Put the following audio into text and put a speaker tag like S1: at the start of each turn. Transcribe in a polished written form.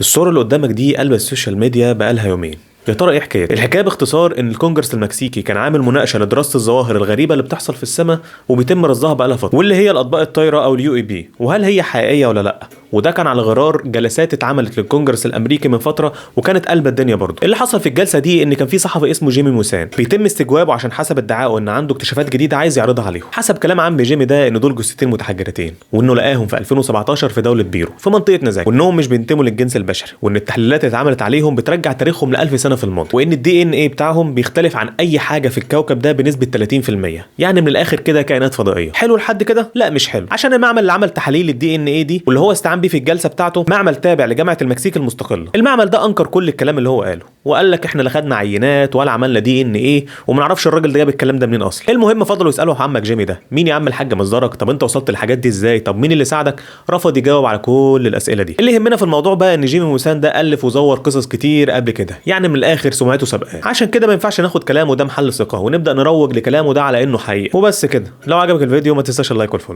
S1: الصورة اللي قدامك دي قلب السوشيال ميديا بقالها يومين. يا ترى ايه حكاية؟ الحكايه باختصار ان الكونجرس المكسيكي كان عامل مناقشه لدراسه الظواهر الغريبه اللي بتحصل في السماء وبيتم رصدها بقالها فتره، واللي هي الاطباق الطايره او اليو اي بي، وهل هي حقيقيه ولا لا. وده كان على غرار جلسات اتعملت للكونجرس الامريكي من فتره، وكانت قلب الدنيا برضه. اللي حصل في الجلسه دي ان كان في صحفي اسمه جيمي موسان بيتم استجوابه عشان حسب ادعائه ان عنده اكتشافات جديده عايز يعرضها عليهم. حسب كلام عم جيمي ده ان دول جثتين متحجرتين، وانه لقاهم في 2017 في دوله بيرو في منطقه نزاك، وانهم مش بينتموا للجنس البشري، وان التحليلات اللي اتعملت عليهم بترجع تاريخهم ل 1000 سنه في الماضي، وان الدي ان ايه بتاعهم بيختلف عن اي حاجه في الكوكب ده بنسبه 30%. يعني من الاخر كده كائنات فضائيه. حلو لحد كده؟ لا مش حلو، عشان المعمل اللي عمل تحاليل الدي ان ايه دي واللي هو استعان بيه في الجلسه بتاعته معمل تابع لجامعه المكسيك المستقله. المعمل ده انكر كل الكلام اللي هو قاله، وقال لك احنا لا خدنا عينات ولا عملنا دي ان ايه، وما نعرفش الراجل ده جاب الكلام ده منين اصلا. المهم فضلوا يسالوا عمك جيمي ده مين يا عم الحاج مصدرك، طب انت وصلت للحاجات دي ازاي، طب مين اللي ساعدك. رفض يجاوب على كل الاسئله دي. اللي يهمنا في الموضوع بقى ان جيمي موسان ده الف وزور قصص كتير قبل كده، يعني من الاخر سمعته سابقاه، عشان كده ما ينفعش ناخد كلامه ده محل ثقه ونبدا نروج لكلامه ده على انه حقيقه وبس كده. لو عجبك الفيديو ما تنساش اللايك والفولو.